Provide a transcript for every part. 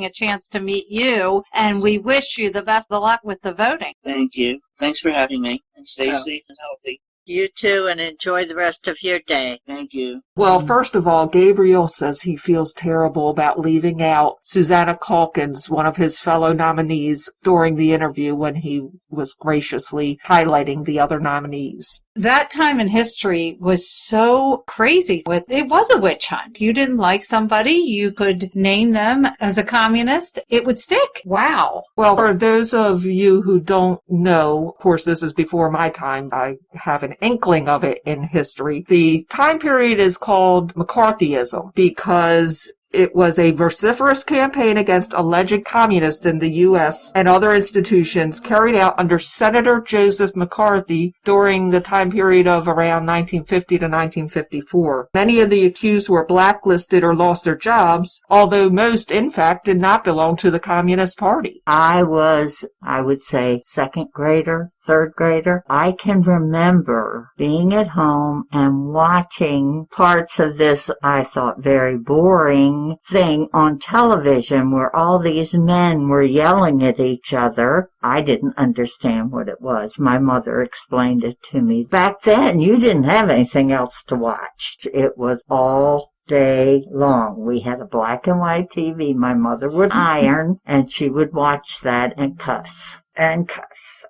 a chance to meet you, and we wish you the best of luck with the voting. Thank you. Thanks for having me, and stay safe and healthy. You too, and enjoy the rest of your day. Thank you. Well, first of all, Gabriel says he feels terrible about leaving out Susanna Calkins, one of his fellow nominees, during the interview when he was graciously highlighting the other nominees. That time in history was so crazy. It was a witch hunt. You didn't like somebody, you could name them as a communist. It would stick. Wow. Well, for those of you who don't know, of course, this is before my time. I have an inkling of it in history. The time period is called McCarthyism because it was a vociferous campaign against alleged communists in the U.S. and other institutions carried out under Senator Joseph McCarthy during the time period of around 1950 to 1954. Many of the accused were blacklisted or lost their jobs, although most, in fact, did not belong to the Communist Party. I would say, second grader, third grader. I can remember being at home and watching parts of this, I thought, very boring thing on television where all these men were yelling at each other. I didn't understand what it was. My mother explained it to me. Back then, you didn't have anything else to watch. It was all day long. We had a black and white TV. My mother would iron, and she would watch that and cuss.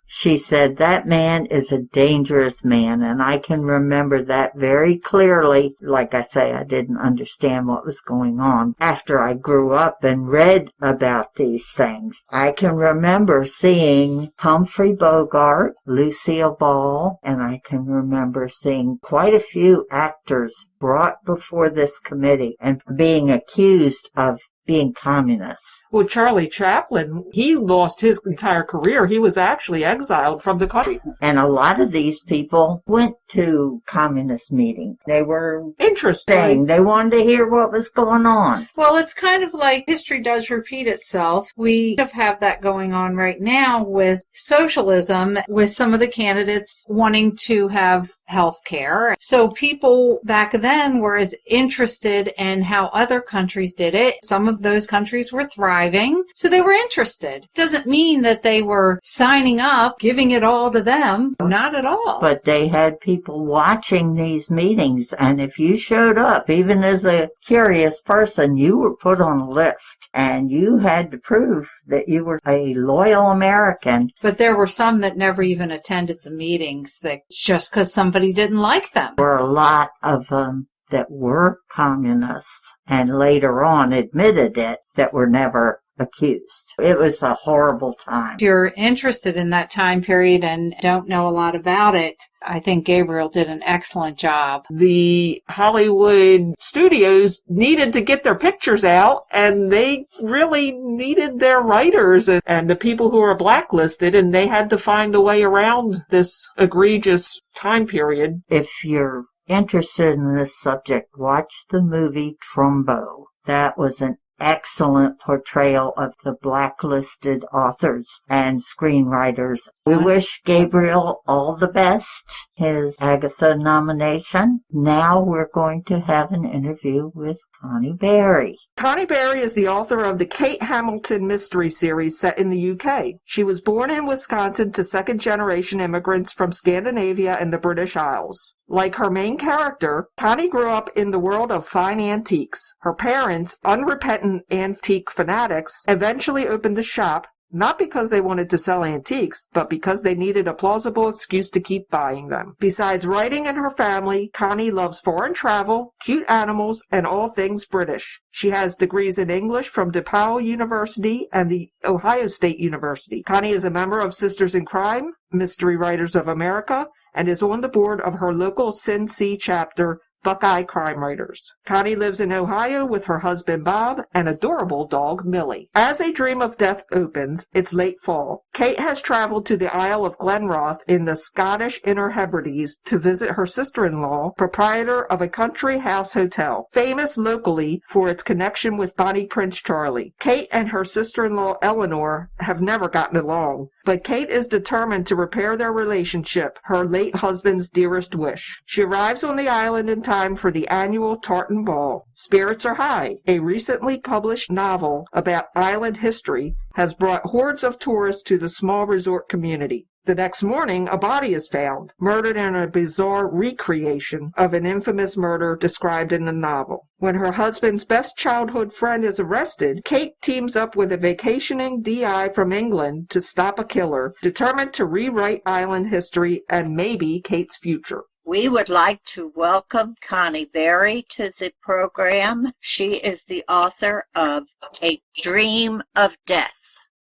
She said, that man is a dangerous man, and I can remember that very clearly. Like I say, I didn't understand what was going on. After I grew up and read about these things, I can remember seeing Humphrey Bogart, Lucille Ball, and I can remember seeing quite a few actors brought before this committee and being accused of being communists. Well, Charlie Chaplin, he lost his entire career. He was actually exiled from the country. And a lot of these people went to communist meetings. They were interesting. They wanted to hear what was going on. Well, it's kind of like history does repeat itself. We have that going on right now with socialism, with some of the candidates wanting to have health care. So people back then were as interested in how other countries did it. Some of those countries were thriving, so they were interested. Doesn't mean that they were signing up, giving it all to them. Not at all. But they had people watching these meetings, and if you showed up, even as a curious person, you were put on a list, and you had to prove that you were a loyal American. But there were some that never even attended the meetings, that just because somebody didn't like them. There were a lot of them that were communists and later on admitted it, that were never accused. It was a horrible time. If you're interested in that time period and don't know a lot about it, I think Gabriel did an excellent job. The Hollywood studios needed to get their pictures out, and they really needed their writers and the people who were blacklisted, and they had to find a way around this egregious time period. If you're interested in this subject, watch the movie Trumbo. That was an excellent portrayal of the blacklisted authors and screenwriters. We wish Gabriel all the best, his Agatha nomination. Now we're going to have an interview with Connie Berry. Connie Berry is the author of the Kate Hamilton mystery series set in the UK. She was born in Wisconsin to second-generation immigrants from Scandinavia and the British Isles. Like her main character, Connie grew up in the world of fine antiques. Her parents, unrepentant antique fanatics, eventually opened a shop, not because they wanted to sell antiques, but because they needed a plausible excuse to keep buying them. Besides writing and her family, Connie loves foreign travel, cute animals, and all things British. She has degrees in English from DePaul University and the Ohio State University. Connie is a member of Sisters in Crime, Mystery Writers of America, and is on the board of her local Sin Sea chapter, Buckeye Crime Writers. Connie lives in Ohio with her husband Bob and adorable dog Millie. As A Dream of Death opens, it's late fall. Kate has traveled to the Isle of Glenroth in the Scottish Inner Hebrides to visit her sister-in-law, proprietor of a country house hotel, famous locally for its connection with Bonnie Prince Charlie. Kate and her sister-in-law Eleanor have never gotten along, but Kate is determined to repair their relationship, her late husband's dearest wish. She arrives on the island in time time for the annual tartan ball. Spirits are high. A recently published novel about island history has brought hordes of tourists to the small resort community. The next morning, a body is found, murdered in a bizarre recreation of an infamous murder described in the novel. When her husband's best childhood friend is arrested, Kate teams up with a vacationing DI from England to stop a killer, determined to rewrite island history and maybe Kate's future. We would like to welcome Connie Berry to the program. She is the author of A Dream of Death.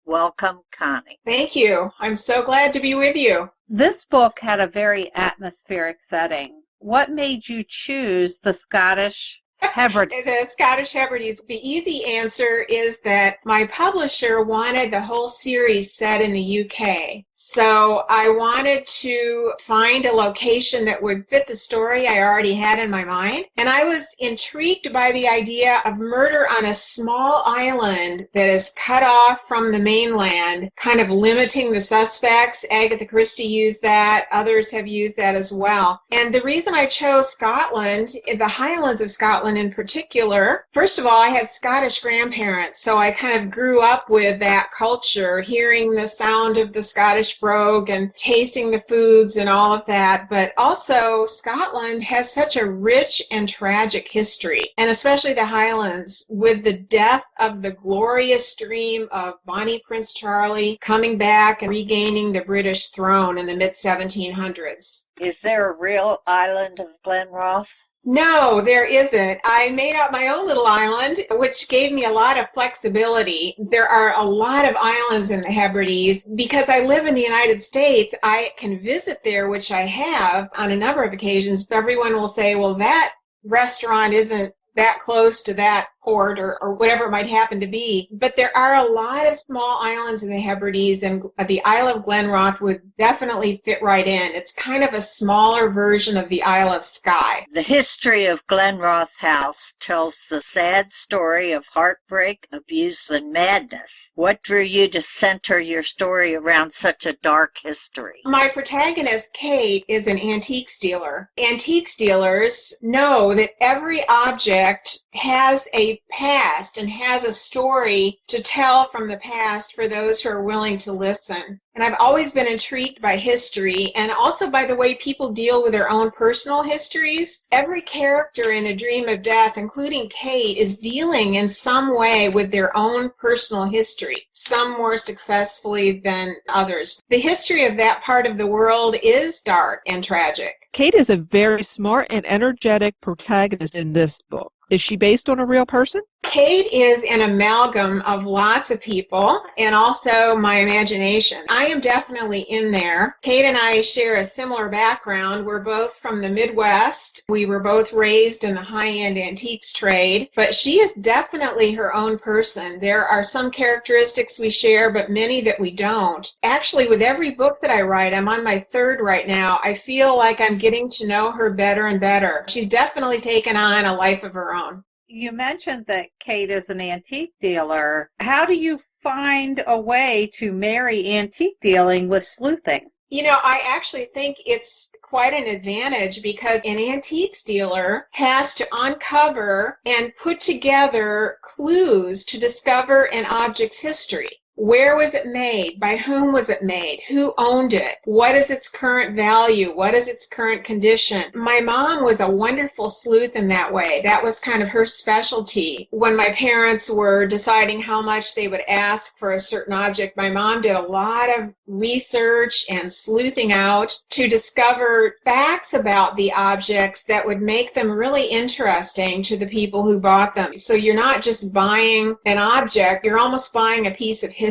Welcome, Connie. Thank you. I'm so glad to be with you. This book had a very atmospheric setting. What made you choose the Scottish Hebrides? The Scottish Hebrides. The easy answer is that my publisher wanted the whole series set in the UK. So I wanted to find a location that would fit the story I already had in my mind. And I was intrigued by the idea of murder on a small island that is cut off from the mainland, kind of limiting the suspects. Agatha Christie used that. Others have used that as well. And the reason I chose Scotland, the Highlands of Scotland in particular, first of all, I had Scottish grandparents. So I kind of grew up with that culture, hearing the sound of the Scottish brogue and tasting the foods and all of that. But also Scotland has such a rich and tragic history, and especially the Highlands, with the death of the glorious dream of Bonnie Prince Charlie coming back and regaining the British throne in the mid-1700s. Is there a real island of Glenroth? No, there isn't. I made up my own little island, which gave me a lot of flexibility. There are a lot of islands in the Hebrides. Because I live in the United States, I can visit there, which I have on a number of occasions. Everyone will say, well, that restaurant isn't that close to that port or whatever it might happen to be. But there are a lot of small islands in the Hebrides, and the Isle of Glenroth would definitely fit right in. It's kind of a smaller version of the Isle of Skye. The history of Glenroth House tells the sad story of heartbreak, abuse, and madness. What drew you to center your story around such a dark history? My protagonist, Kate, is an antique dealer. Antique dealers know that every object has a past and has a story to tell from the past for those who are willing to listen. And I've always been intrigued by history and also by the way people deal with their own personal histories. Every character in A Dream of Death, including Kate, is dealing in some way with their own personal history, some more successfully than others. The history of that part of the world is dark and tragic. Kate is a very smart and energetic protagonist in this book. Is she based on a real person? Kate is an amalgam of lots of people and also my imagination. I am definitely in there. Kate and I share a similar background. We're both from the Midwest. We were both raised in the high-end antiques trade, but she is definitely her own person. There are some characteristics we share, but many that we don't. Actually, with every book that I write, I'm on my third right now, I feel like I'm getting to know her better and better. She's definitely taken on a life of her own. You mentioned that Kate is an antique dealer. How do you find a way to marry antique dealing with sleuthing? You know, I actually think it's quite an advantage because an antiques dealer has to uncover and put together clues to discover an object's history. Where was it made? By whom was it made? Who owned it? What is its current value? What is its current condition? My mom was a wonderful sleuth in that way. That was kind of her specialty. When my parents were deciding how much they would ask for a certain object, my mom did a lot of research and sleuthing out to discover facts about the objects that would make them really interesting to the people who bought them. So you're not just buying an object, you're almost buying a piece of history.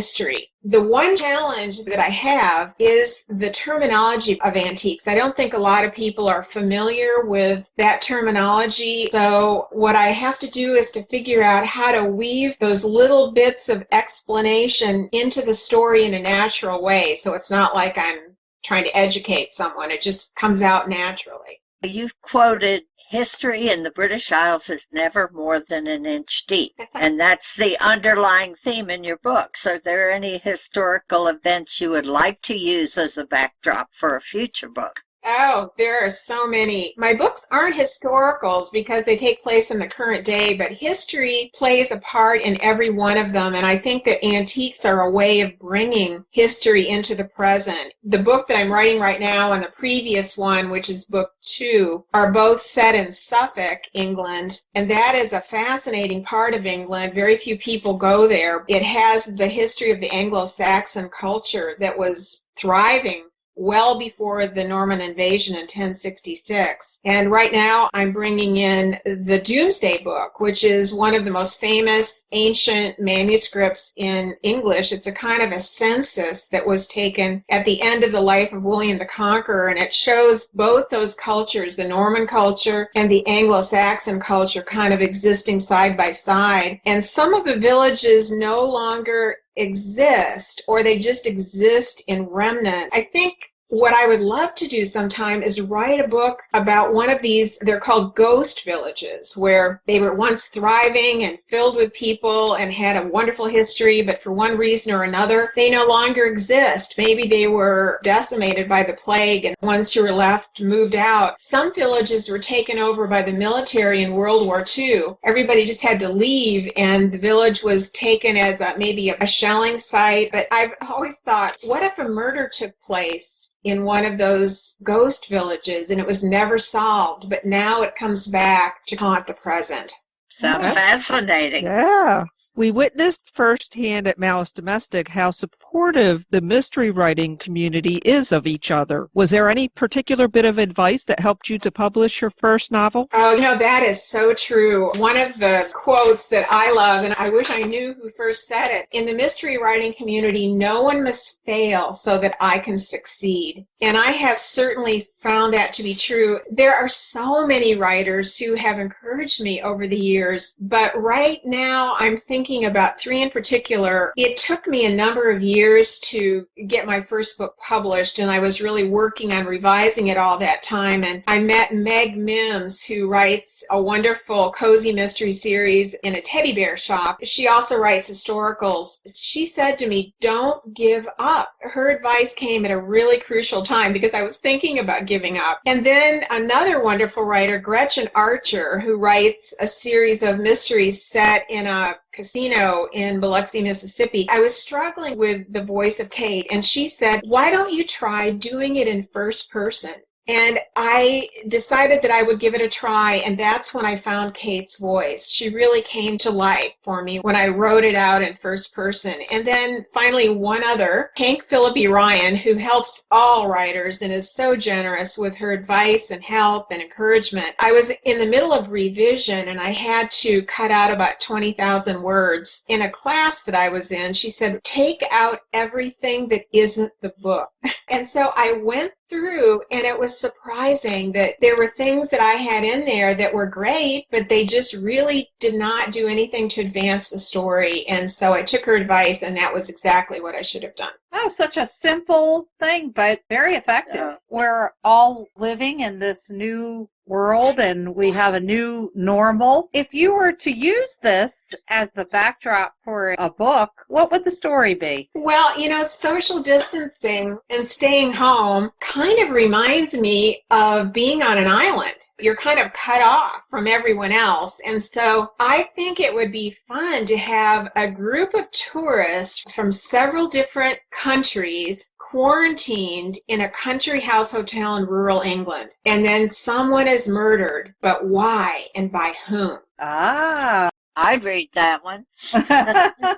The one challenge that I have is the terminology of antiques. I don't think a lot of people are familiar with that terminology. So what I have to do is to figure out how to weave those little bits of explanation into the story in a natural way. So it's not like I'm trying to educate someone. It just comes out naturally. You've quoted, "History in the British Isles is never more than an inch deep." And that's the underlying theme in your books. Are there any historical events you would like to use as a backdrop for a future book? Oh, there are so many. My books aren't historicals because they take place in the current day, but history plays a part in every one of them. And I think that antiques are a way of bringing history into the present. The book that I'm writing right now and the previous one, which is book 2, are both set in Suffolk, England. And that is a fascinating part of England. Very few people go there. It has the history of the Anglo-Saxon culture that was thriving well before the Norman invasion in 1066. And right now I'm bringing in the Doomsday Book, which is one of the most famous ancient manuscripts in English. It's a kind of a census that was taken at the end of the life of William the Conqueror, and it shows both those cultures, the Norman culture and the Anglo-Saxon culture, kind of existing side by side. And some of the villages no longer exist, or they just exist in remnant. I think what I would love to do sometime is write a book about one of these, they're called ghost villages, where they were once thriving and filled with people and had a wonderful history, but for one reason or another, they no longer exist. Maybe they were decimated by the plague and the ones who were left moved out. Some villages were taken over by the military in World War II. Everybody just had to leave and the village was taken as maybe a shelling site. But I've always thought, what if a murder took place in one of those ghost villages and it was never solved, but now it comes back to haunt the present? Sounds fascinating. Yeah. We witnessed firsthand at Malice Domestic how supportive the mystery writing community is of each other. Was there any particular bit of advice that helped you to publish your first novel? Oh, that is so true. One of the quotes that I love, and I wish I knew who first said it, in the mystery writing community, no one must fail so that I can succeed. And I have certainly found that to be true. There are so many writers who have encouraged me over the years, but right now I'm thinking about 3 in particular. It took me a number of years to get my first book published, and I was really working on revising it all that time. And I met Meg Mims, who writes a wonderful cozy mystery series in a teddy bear shop. She also writes historicals. She said to me, don't give up. Her advice came at a really crucial time because I was thinking about giving up. And then another wonderful writer, Gretchen Archer, who writes a series of mysteries set in a casino in Biloxi, Mississippi. I was struggling with the voice of Kate, and she said, why don't you try doing it in first person? And I decided that I would give it a try, and that's when I found Kate's voice. She really came to life for me when I wrote it out in first person. And then finally one other, Hank Philippi Ryan, who helps all writers and is so generous with her advice and help and encouragement. I was in the middle of revision, and I had to cut out about 20,000 words. In a class that I was in, she said, take out everything that isn't the book. And so I went through, and it was surprising that there were things that I had in there that were great, but they just really did not do anything to advance the story. And so I took her advice, and that was exactly what I should have done. Oh, such a simple thing, but very effective. Yeah. We're all living in this new world and we have a new normal. If you were to use this as the backdrop for a book, what would the story be? Well, social distancing and staying home kind of reminds me of being on an island. You're kind of cut off from everyone else. And so I think it would be fun to have a group of tourists from several different countries quarantined in a country house hotel in rural England. And then someone is murdered, but why and by whom? Ah, I'd read that one.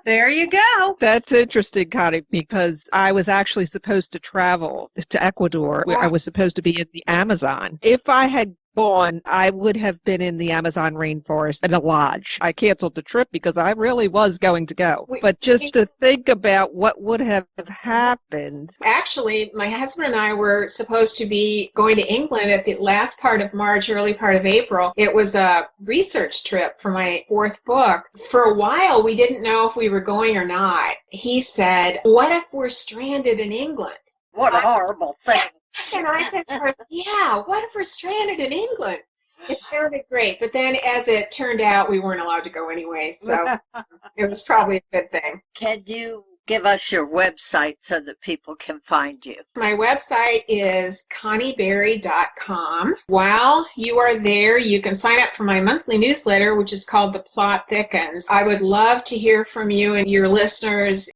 there you go. That's interesting, Connie, because I was actually supposed to travel to Ecuador. Where I was supposed to be in the Amazon. If I had gone, I would have been in the Amazon rainforest in a lodge. I canceled the trip because I really was going to go. But just to think about what would have happened. Actually, my husband and I were supposed to be going to England at the last part of March, early part of April. It was a research trip for my 4th book. For a while, we didn't know if we were going or not. He said, what if we're stranded in England? What a horrible thing. And I said, yeah, what if we're stranded in England? It sounded great. But then as it turned out, we weren't allowed to go anyway. So it was probably a good thing. Can you give us your website so that people can find you. My website is connieberry.com. While you are there, you can sign up for my monthly newsletter, which is called The Plot Thickens. I would love to hear from you and your listeners.